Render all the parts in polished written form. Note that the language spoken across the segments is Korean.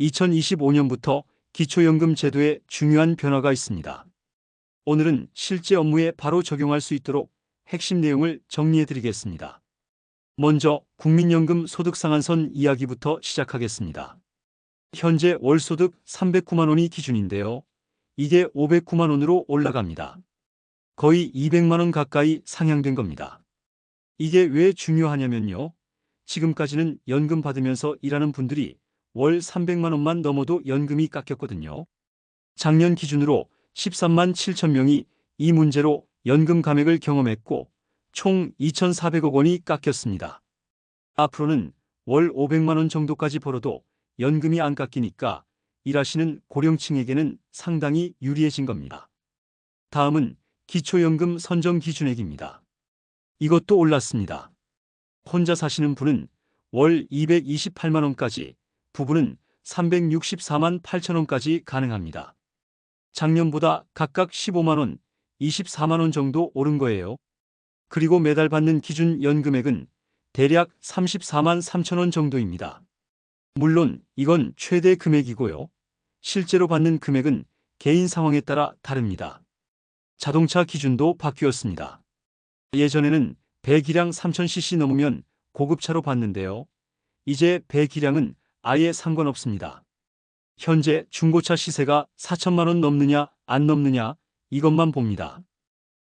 2025년부터 기초연금 제도에 중요한 변화가 있습니다. 오늘은 실제 업무에 바로 적용할 수 있도록 핵심 내용을 정리해 드리겠습니다. 먼저 국민연금 소득상한선 이야기부터 시작하겠습니다. 현재 월소득 309만 원이 기준인데요. 이게 509만 원으로 올라갑니다. 거의 200만 원 가까이 상향된 겁니다. 이게 왜 중요하냐면요. 지금까지는 연금 받으면서 일하는 분들이 월 300만 원만 넘어도 연금이 깎였거든요. 작년 기준으로 13만 7천 명이 이 문제로 연금 감액을 경험했고 총 2,400억 원이 깎였습니다. 앞으로는 월 500만 원 정도까지 벌어도 연금이 안 깎이니까 일하시는 고령층에게는 상당히 유리해진 겁니다. 다음은 기초연금 선정 기준액입니다. 이것도 올랐습니다. 혼자 사시는 분은 월 228만 원까지, 부부는 364만 8천 원까지 가능합니다. 작년보다 각각 15만 원, 24만 원 정도 오른 거예요. 그리고 매달 받는 기준 연금액은 대략 34만 3천 원 정도입니다. 물론 이건 최대 금액이고요. 실제로 받는 금액은 개인 상황에 따라 다릅니다. 자동차 기준도 바뀌었습니다. 예전에는 배기량 3000cc 넘으면 고급차로 봤는데요. 이제 배기량은 아예 상관없습니다. 현재 중고차 시세가 4천만 원 넘느냐 안 넘느냐 이것만 봅니다.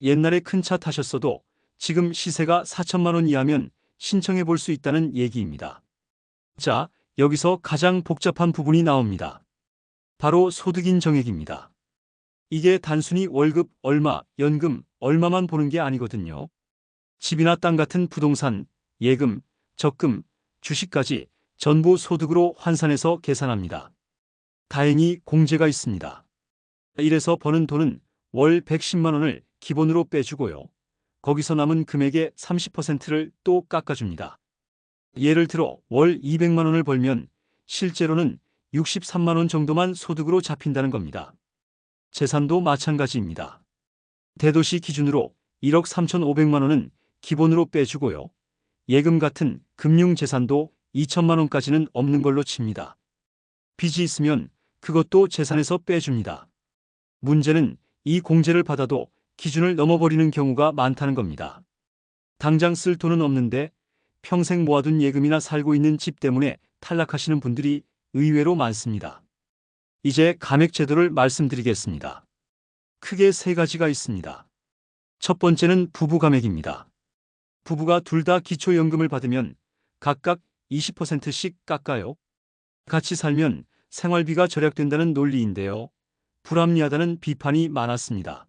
옛날에 큰 차 타셨어도 지금 시세가 4천만 원 이하면 신청해 볼 수 있다는 얘기입니다. 자, 여기서 가장 복잡한 부분이 나옵니다. 바로 소득 인정액입니다. 이게 단순히 월급 얼마, 연금 얼마만 보는 게 아니거든요. 집이나 땅 같은 부동산, 예금, 적금, 주식까지 전부 소득으로 환산해서 계산합니다. 다행히 공제가 있습니다. 이래서 버는 돈은 월 110만 원을 기본으로 빼주고요. 거기서 남은 금액의 30%를 또 깎아줍니다. 예를 들어 월 200만 원을 벌면 실제로는 63만 원 정도만 소득으로 잡힌다는 겁니다. 재산도 마찬가지입니다. 대도시 기준으로 1억 3,500만 원은 기본으로 빼주고요. 예금 같은 금융재산도 2천만 원까지는 없는 걸로 칩니다. 빚이 있으면 그것도 재산에서 빼줍니다. 문제는 이 공제를 받아도 기준을 넘어버리는 경우가 많다는 겁니다. 당장 쓸 돈은 없는데 평생 모아둔 예금이나 살고 있는 집 때문에 탈락하시는 분들이 의외로 많습니다. 이제 감액 제도를 말씀드리겠습니다. 크게 세 가지가 있습니다. 첫 번째는 부부 감액입니다. 부부가 둘 다 기초연금을 받으면 각각 20%씩 깎아요. 같이 살면 생활비가 절약된다는 논리인데요. 불합리하다는 비판이 많았습니다.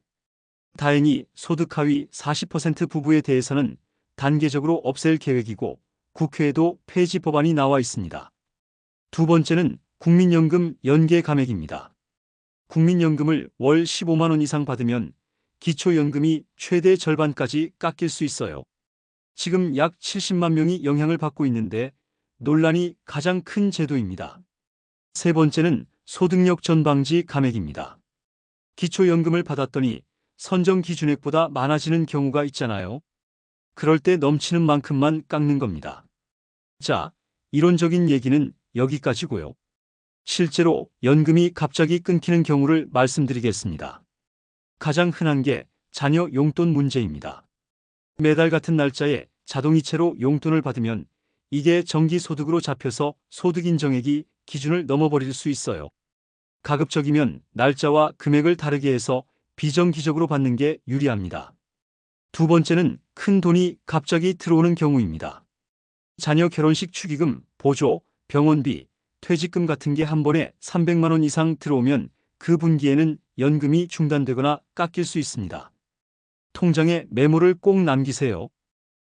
다행히 소득 하위 40% 부부에 대해서는 단계적으로 없앨 계획이고 국회에도 폐지 법안이 나와 있습니다. 두 번째는 국민연금 연계 감액입니다. 국민연금을 월 15만 원 이상 받으면 기초연금이 최대 절반까지 깎일 수 있어요. 지금 약 70만 명이 영향을 받고 있는데 논란이 가장 큰 제도입니다. 세 번째는 소득력 전방지 감액입니다. 기초연금을 받았더니 선정 기준액보다 많아지는 경우가 있잖아요. 그럴 때 넘치는 만큼만 깎는 겁니다. 자, 이론적인 얘기는 여기까지고요. 실제로 연금이 갑자기 끊기는 경우를 말씀드리겠습니다. 가장 흔한 게 자녀 용돈 문제입니다. 매달 같은 날짜에 자동이체로 용돈을 받으면 이게 정기소득으로 잡혀서 소득인정액이 기준을 넘어버릴 수 있어요. 가급적이면 날짜와 금액을 다르게 해서 비정기적으로 받는 게 유리합니다. 두 번째는 큰 돈이 갑자기 들어오는 경우입니다. 자녀 결혼식 축의금, 보조, 병원비, 퇴직금 같은 게 한 번에 300만 원 이상 들어오면 그 분기에는 연금이 중단되거나 깎일 수 있습니다. 통장에 메모를 꼭 남기세요.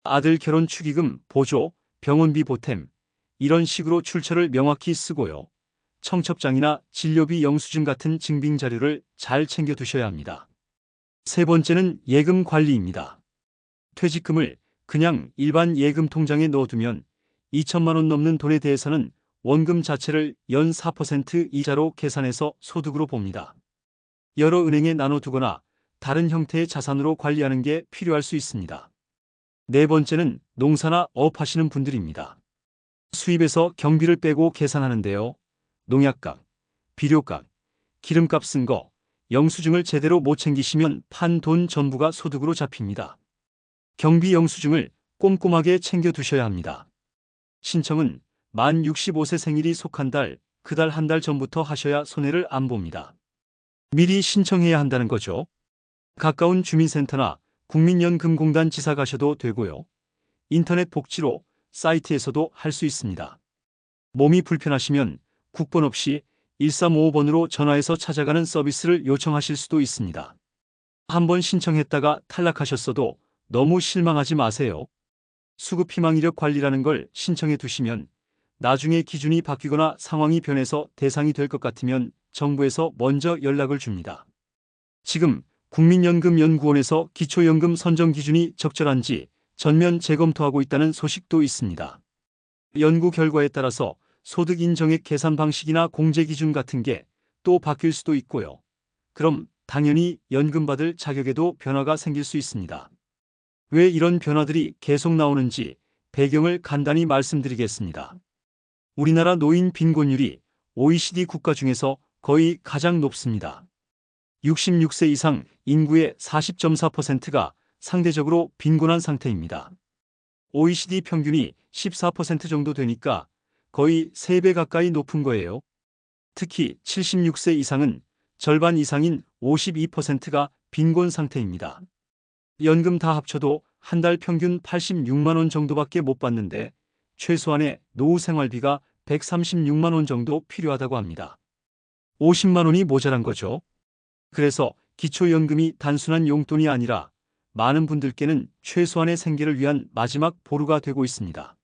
아들 결혼 축의금, 보조, 병원비 보탬 이런 식으로 출처를 명확히 쓰고요. 청첩장이나 진료비 영수증 같은 증빙 자료를 잘 챙겨 두셔야 합니다. 세 번째는 예금 관리입니다. 퇴직금을 그냥 일반 예금 통장에 넣어두면 2천만 원 넘는 돈에 대해서는 원금 자체를 연 4% 이자로 계산해서 소득으로 봅니다. 여러 은행에 나눠두거나 다른 형태의 자산으로 관리하는 게 필요할 수 있습니다. 네 번째는 농사나 어업하시는 분들입니다. 수입에서 경비를 빼고 계산하는데요. 농약값, 비료값, 기름값 쓴 거, 영수증을 제대로 못 챙기시면 판 돈 전부가 소득으로 잡힙니다. 경비 영수증을 꼼꼼하게 챙겨두셔야 합니다. 신청은 만 65세 생일이 속한 달, 그 달 한 달 전부터 하셔야 손해를 안 봅니다. 미리 신청해야 한다는 거죠. 가까운 주민센터나 국민연금공단 지사 가셔도 되고요. 인터넷 복지로 사이트에서도 할 수 있습니다. 몸이 불편하시면 국번 없이 1355번으로 전화해서 찾아가는 서비스를 요청하실 수도 있습니다. 한번 신청했다가 탈락하셨어도 너무 실망하지 마세요. 수급 희망 이력 관리라는 걸 신청해 두시면 나중에 기준이 바뀌거나 상황이 변해서 대상이 될 것 같으면 정부에서 먼저 연락을 줍니다. 지금 국민연금연구원에서 기초연금 선정 기준이 적절한지 전면 재검토하고 있다는 소식도 있습니다. 연구 결과에 따라서 소득 인정액 계산 방식이나 공제 기준 같은 게 또 바뀔 수도 있고요. 그럼 당연히 연금 받을 자격에도 변화가 생길 수 있습니다. 왜 이런 변화들이 계속 나오는지 배경을 간단히 말씀드리겠습니다. 우리나라 노인 빈곤율이 OECD 국가 중에서 거의 가장 높습니다. 66세 이상 인구의 40.4%가 상대적으로 빈곤한 상태입니다. OECD 평균이 14% 정도 되니까 거의 3배 가까이 높은 거예요. 특히 76세 이상은 절반 이상인 52%가 빈곤 상태입니다. 연금 다 합쳐도 한 달 평균 86만 원 정도밖에 못 받는데 최소한의 노후 생활비가 136만 원 정도 필요하다고 합니다. 50만 원이 모자란 거죠. 그래서 기초연금이 단순한 용돈이 아니라 많은 분들께는 최소한의 생계를 위한 마지막 보루가 되고 있습니다.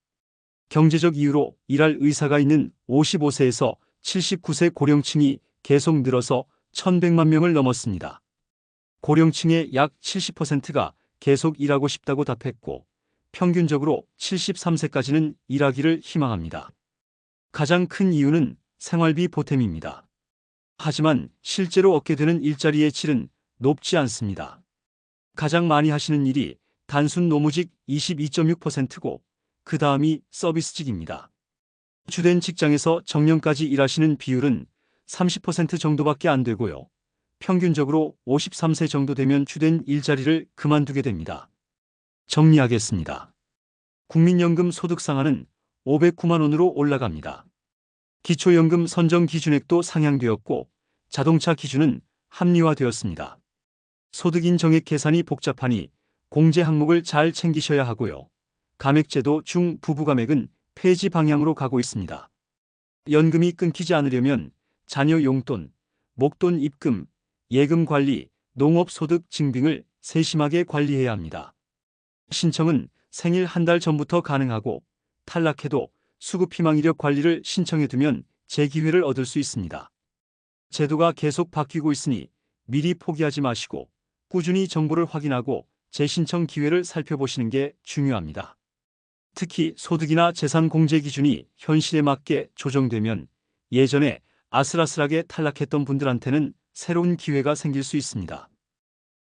경제적 이유로 일할 의사가 있는 55세에서 79세 고령층이 계속 늘어서 1,100만 명을 넘었습니다. 고령층의 약 70%가 계속 일하고 싶다고 답했고 평균적으로 73세까지는 일하기를 희망합니다. 가장 큰 이유는 생활비 보탬입니다. 하지만 실제로 얻게 되는 일자리의 질은 높지 않습니다. 가장 많이 하시는 일이 단순 노무직 22.6%고 그 다음이 서비스직입니다. 주된 직장에서 정년까지 일하시는 비율은 30% 정도밖에 안 되고요. 평균적으로 53세 정도 되면 주된 일자리를 그만두게 됩니다. 정리하겠습니다. 국민연금 소득상한은 509만 원으로 올라갑니다. 기초연금 선정 기준액도 상향되었고 자동차 기준은 합리화되었습니다. 소득인정액 계산이 복잡하니 공제 항목을 잘 챙기셔야 하고요. 감액제도 중 부부감액은 폐지 방향으로 가고 있습니다. 연금이 끊기지 않으려면 자녀 용돈, 목돈 입금, 예금 관리, 농업소득 증빙을 세심하게 관리해야 합니다. 신청은 생일 한 달 전부터 가능하고 탈락해도 수급희망 이력 관리를 신청해두면 재기회를 얻을 수 있습니다. 제도가 계속 바뀌고 있으니 미리 포기하지 마시고 꾸준히 정보를 확인하고 재신청 기회를 살펴보시는 게 중요합니다. 특히 소득이나 재산 공제 기준이 현실에 맞게 조정되면 예전에 아슬아슬하게 탈락했던 분들한테는 새로운 기회가 생길 수 있습니다.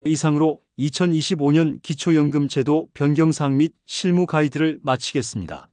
이상으로 2025년 기초연금 제도 변경사항 및 실무 가이드를 마치겠습니다.